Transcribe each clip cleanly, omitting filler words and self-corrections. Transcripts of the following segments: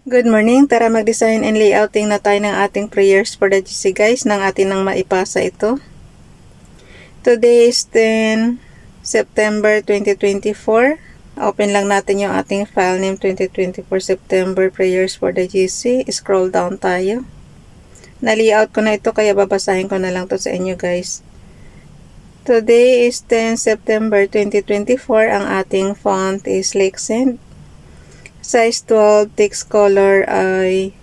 Good morning! Tara mag-design and layouting na tayo ng ating prayers for the GC guys nang atin nang maipasa ito. Today is 10 September 2024. Open lang natin yung ating file name 2024 September prayers for the GC. Scroll down tayo. Na-layout ko na ito kaya babasahin ko na lang to sa inyo guys. Today is 10 September 2024. Ang ating font is Lakesend. Size 12, text color ay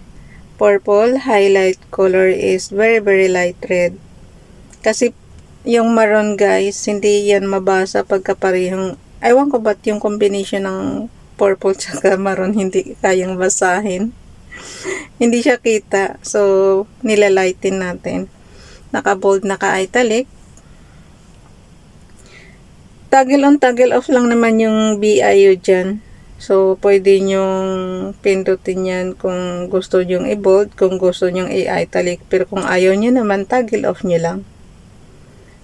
purple, highlight color is very light red. Kasi yung maroon guys, hindi yan mabasa pagka parehong, aywan ko ba't yung combination ng purple tsaka maroon hindi kayang basahin. Hindi siya kita, so nilalighten natin. Naka-bold, naka-italic. Toggle on, toggle off lang naman yung BIU dyan. So, pwede nyong pindutin yan kung gusto nyong i-bold, kung gusto nyong i-italic. Pero kung ayaw nyo naman, toggle off nyo lang.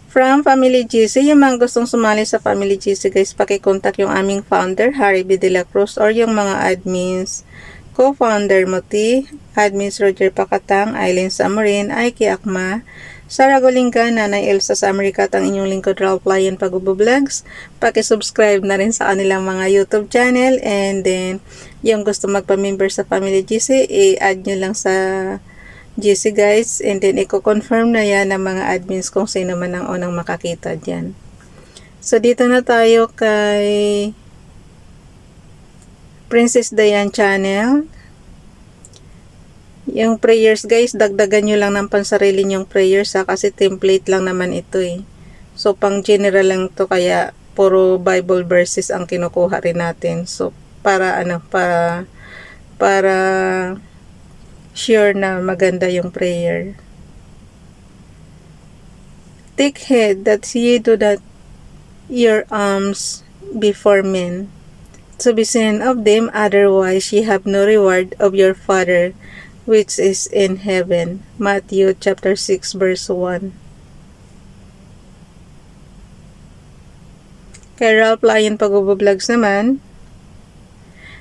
From Family GC, yung mga gustong sumali sa Family GC guys, pakicontact yung aming founder, Harry B. De La Cruz, or yung mga admins, co-founder Moti, admins Roger Pacatang, Aileen Samarin, Aiki Akma, Sara Golinga, Nanay Elsa sa Amerika at ang inyong lingkod Ralph Lion Pag-Vlogs. Paki-subscribe na rin sa kanilang mga YouTube channel, and then yung gusto magpa-member sa Family GC, i-add nyo lang sa GC guys, and then i-confirm na yan ng mga admins kung sino man ang unang makakita dyan. So dito na tayo kay Princess Diane channel. Yung prayers guys, dagdagan nyo lang ng pansarili nyong prayers kasi template lang naman ito eh. So pang general lang to, kaya puro Bible verses ang kinukuha rin natin. So para para sure na maganda yung prayer. Take heed that ye do not your alms before men, to be seen of them, otherwise ye have no reward of your Father which is in heaven. Matthew chapter 6 verse 1. Kay Ralph Lion Pag-Vlogs naman,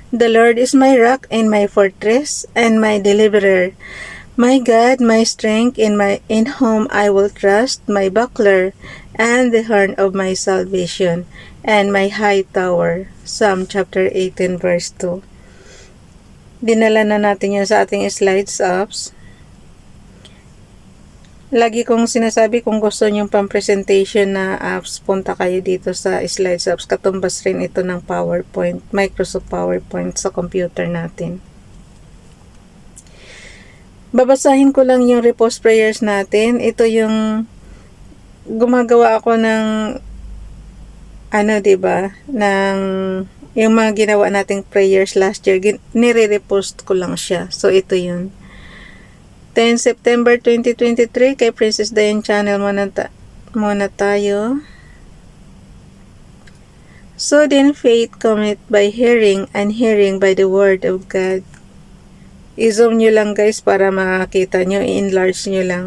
the Lord is my rock and my fortress and my deliverer, my God, my strength, in whom I will trust, my buckler and the horn of my salvation and my high tower. Psalm chapter 18 verse 2. Dinala na natin yan sa ating slides apps. Lagi kong sinasabi, kung gusto nyo pang presentation na apps, punta kayo dito sa slides apps. Katumbas rin ito ng PowerPoint, Microsoft PowerPoint sa computer natin. Babasahin ko lang yung repost prayers natin. Ito yung gumagawa ako ng diba, ng yung mga ginawa nating prayers last year, nire-repost ko lang siya. So, ito yun. 10 September 2023, kay Princess Diane channel muna tayo. So then faith cometh by hearing, and hearing by the word of God. I-zoom nyo lang guys para makakita nyo. I-enlarge nyo lang.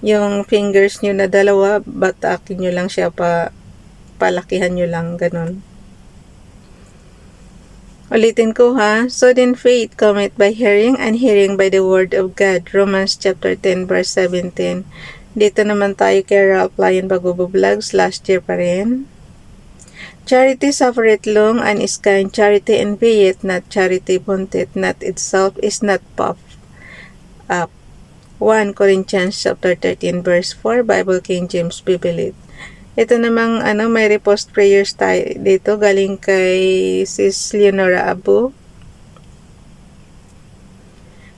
Yung fingers nyo na dalawa, batakin nyo lang siya, palakihan nyo lang, ganun. Ulitin ko ha. So then faith cometh by hearing, and hearing by the word of God. Romans chapter 10 verse 17. Dito naman tayo kay Ralph Lion Pag-Vlogs, last year pa rin. Charity suffereth long and is kind. Charity envieth not. Charity vaunteth not itself, is not puffed up. 1 Corinthians chapter 13 verse 4, Bible King James Bible. Ito namang may repost prayers tayo dito galing kay Sis Leonora Abu.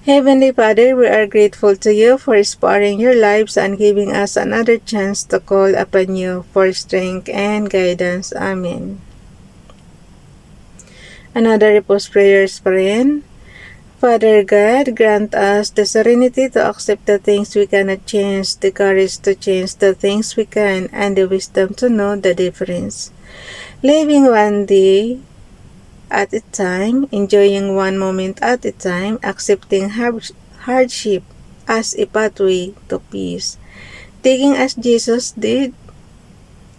Heavenly Father, we are grateful to you for sparing your lives and giving us another chance to call upon you for strength and guidance. Amen. Another repost prayers pa rin. Father God, grant us the serenity to accept the things we cannot change, the courage to change the things we can, and the wisdom to know the difference. Living one day at a time, enjoying one moment at a time, accepting hardship as a pathway to peace. Taking as Jesus did,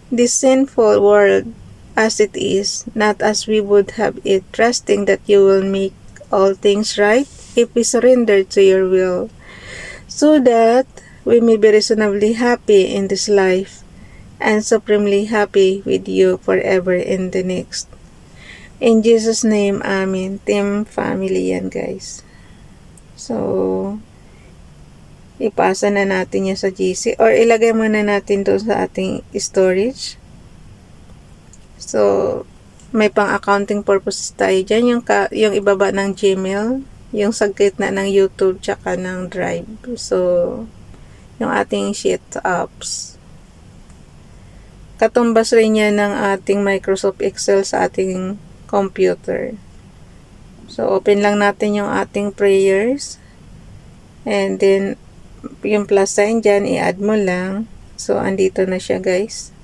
this sinful world as it is, not as we would have it, trusting that you will make all things right, if we surrender to your will, so that we may be reasonably happy in this life and supremely happy with you forever in the next. In Jesus' name, Amen. Team family yan, guys. So, ipasa na natin yan sa GC or ilagay muna natin doon sa ating storage. So, may pang-accounting purposes tayo dyan. Yung ibaba ng Gmail, yung sa gitna ng YouTube, tsaka ng Drive. So, yung ating sheet apps. Katumbas rin yan ng ating Microsoft Excel sa ating computer. So, open lang natin yung ating prayers. And then, yung plus sign dyan, i-add mo lang. So, andito na siya, guys.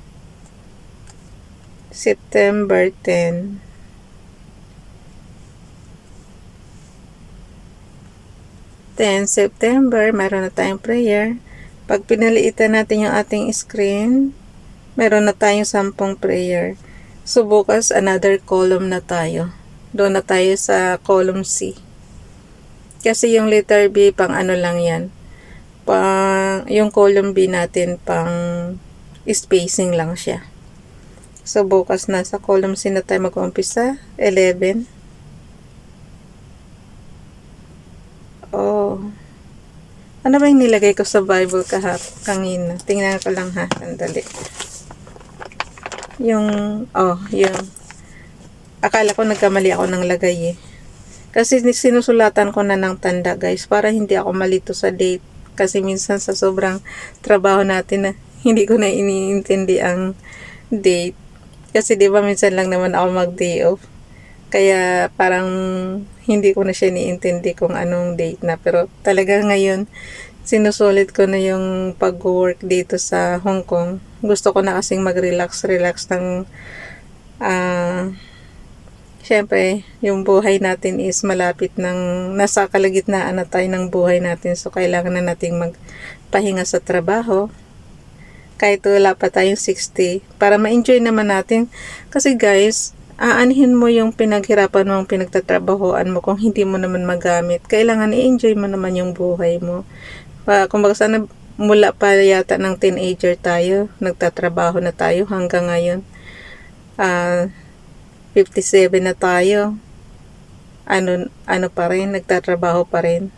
September 10. 10 September, meron na tayong prayer. Pag pinaliitan natin yung ating screen, meron na tayong 10 prayer. So, bukas, another column na tayo. Doon na tayo sa column C. Kasi yung letter B, pang ano lang yan. Yung column B natin, pang spacing lang siya. So, bukas na sa column C na tayo mag-umpisa. 11. Oh. Ano ba yung nilagay ko sa Bible kanina? Tingnan ko lang ha. Sandali. Yung akala ko nagkamali ako ng lagay eh. Kasi sinusulatan ko na ng tanda, guys, para hindi ako malito sa date. Kasi minsan sa sobrang trabaho natin na hindi ko na iniintindi ang date. Kasi di ba minsan lang naman ako mag-day off. Kaya parang hindi ko na siya niintindi kung anong date na. Pero talaga ngayon, sinusulit ko na yung pag-work dito sa Hong Kong. Gusto ko na kasing mag-relax ng syempre, yung buhay natin is malapit nasa kalagitnaan na tayo ng buhay natin. So, kailangan na nating magpahinga sa trabaho. Kahit wala pa tayong 60. Para ma-enjoy naman natin. Kasi guys, aanhin mo yung pinaghirapan mong pinagtatrabahoan mo kung hindi mo naman magamit. Kailangan i-enjoy mo naman yung buhay mo. Kumbaga sana mula pa yata ng teenager tayo, nagtatrabaho na tayo hanggang ngayon. 57 na tayo. Ano pa rin, nagtatrabaho pa rin.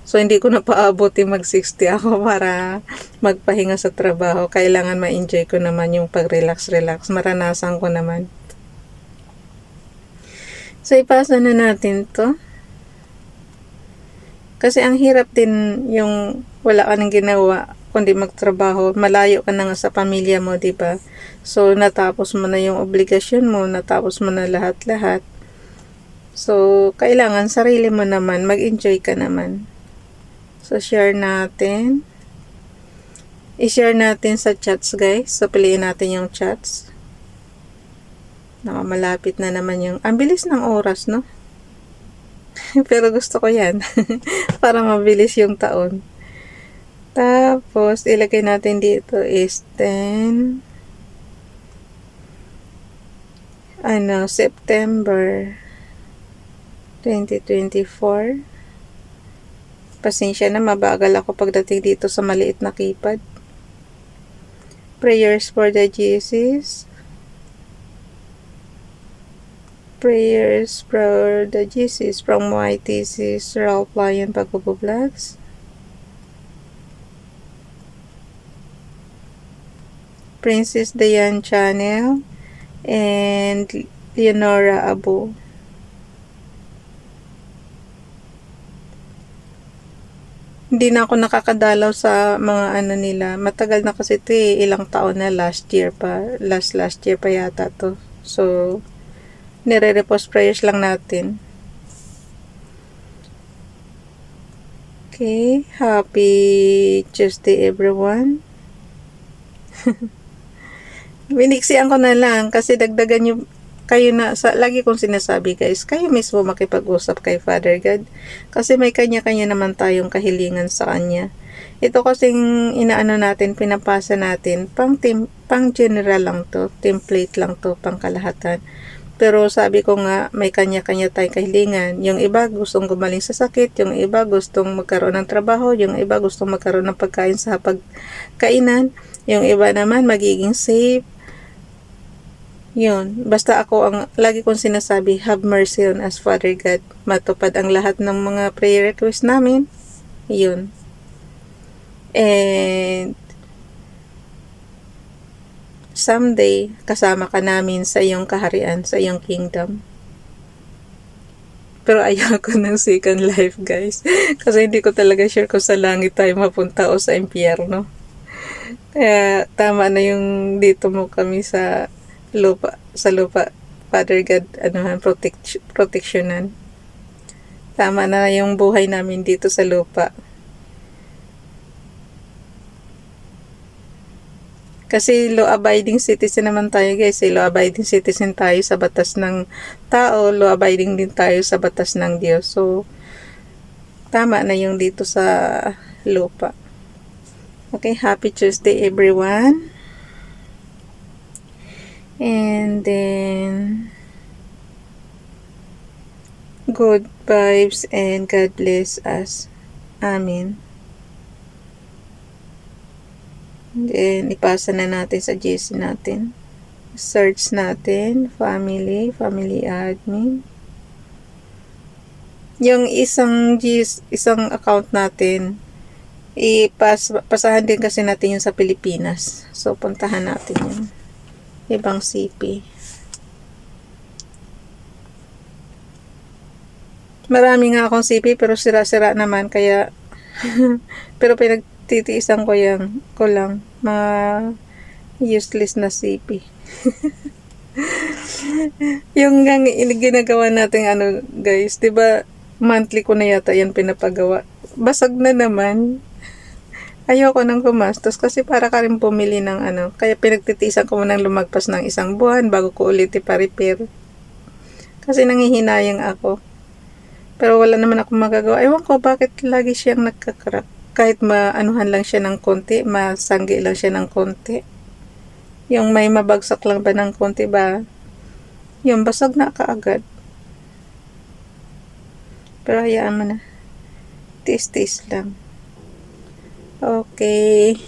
So, hindi ko na paabuti mag-60 ako para magpahinga sa trabaho. Kailangan ma-enjoy ko naman yung pag-relax. Maranasan ko naman. So, ipasa na natin to. Kasi ang hirap din yung wala ka nang ginawa kundi magtrabaho. Malayo ka na nga sa pamilya mo, diba? So, natapos mo na yung obligasyon mo. Natapos mo na lahat-lahat. So, kailangan sarili mo naman. Mag-enjoy ka naman. So, share natin. I-share natin sa chats, guys. So, piliin natin yung chats. Malapit na naman yung... Ang bilis ng oras, no? Pero gusto ko yan. Para mabilis yung taon. Tapos, ilagay natin dito is 10... September 2024. Pasensya na, mabagal ako pagdating dito sa maliit na keypad. Prayers for the Jesus. Prayers for the Jesus from YTC Ralph Lion Pagbubo Vlogs. Princess Dayan Channel and Leonora Abu. Hindi na ako nakakadalaw sa mga nila. Matagal na kasi ito eh. Ilang taon na, last year pa yata to. So, nire-repost prayers lang natin. Okay. Happy Tuesday everyone. Biniksian ko na lang kasi dagdagan nyo kayo na, lagi kong sinasabi guys, kayo mismo makipag-usap kay Father God. Kasi may kanya-kanya naman tayong kahilingan sa Kanya. Ito kasing inaano natin, pinapasa natin, pang general lang to, template lang to, pang kalahatan. Pero sabi ko nga, may kanya-kanya tayong kahilingan. Yung iba gustong gumaling sa sakit, yung iba gustong magkaroon ng trabaho, yung iba gustong magkaroon ng pagkain sa pagkainan, yung iba naman magiging safe. Yun, basta ako ang lagi kong sinasabi, have mercy on us, Father God. Matupad ang lahat ng mga prayer request namin. Yun. And someday, kasama ka namin sa iyong kaharian, sa iyong kingdom. Pero ayoko ng second life, guys. Kasi hindi ko talaga sure kung sa langit tayo mapunta o sa impyerno. Kaya tama na yung dito mo kami sa lupa, Father God, proteksyonan. Tama na yung buhay namin dito sa lupa. Kasi law-abiding citizen naman tayo, guys. Law-abiding citizen tayo sa batas ng tao, law-abiding din tayo sa batas ng Diyos. So, tama na yung dito sa lupa. Okay, happy Tuesday everyone. And then, good vibes and God bless us. Amen. And then, ipasa na natin sa GC natin. Search natin, family admin. Yung isang account natin, pasahan din kasi natin yung sa Pilipinas. So, puntahan natin yun. Ibang CP. Marami nga akong CP pero sira-sira naman kaya pero pinagtitiisan ko lang mga useless na CP. Yung ginagawa natin guys, 'di ba monthly ko na yata yan pinapagawa. Basag na naman. Ayoko nang gumastos kasi para ka rin bumili ng kaya pinagtitiisan ko munang lumagpas ng isang buwan bago ko ulit ipa-repair. Kasi nangihinayang ako. Pero wala naman akong magagawa. Ewan ko bakit lagi siyang nagka-crack. Kahit maanuhan lang siya ng konti, masanggi lang siya ng konti. Yung may mabagsak lang ba ng konti ba? Yung basag na kaagad. Pero hayaan mo na. Tiis-tiis lang. Okay.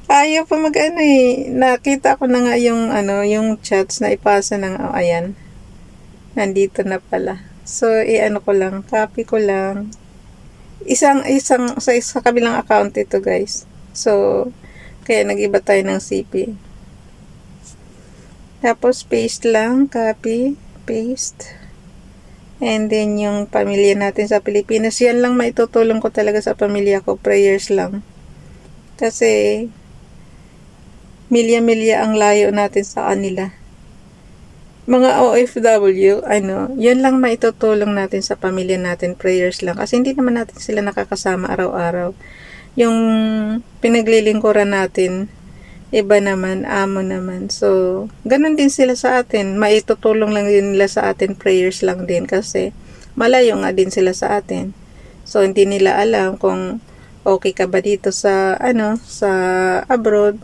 Ayaw pa nakita ko na nga yung chats na ipasa ng ayan. Nandito na pala. So, ko lang, copy ko lang. Isang sa kabilang account ito, guys. So, kaya nag-iba tayo ng CP. Tapos, paste lang, copy, paste. And then, yung pamilya natin sa Pilipinas, yan lang maitutulong ko talaga sa pamilya ko. Prayers lang. Kasi, milya-milya ang layo natin sa kanila. Mga OFW, yan lang maitutulong natin sa pamilya natin. Prayers lang. Kasi hindi naman natin sila nakakasama araw-araw. Yung pinaglilingkuran natin, iba naman, amo naman. So, ganun din sila sa atin. Maitutulong lang din nila sa atin, prayers lang din kasi malayo nga din sila sa atin. So, hindi nila alam kung okay ka ba dito sa abroad.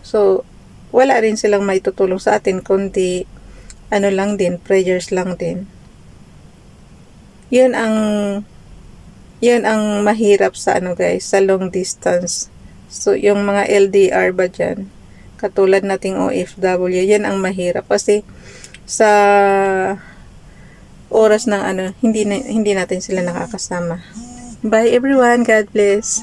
So, wala rin silang maitutulong sa atin kundi lang din, prayers lang din. Yun ang mahirap sa guys, sa long distance. So, yung mga LDR ba dyan, katulad nating OFW, yan ang mahirap. Kasi, sa oras ng hindi natin sila nakakasama. Bye everyone. God bless.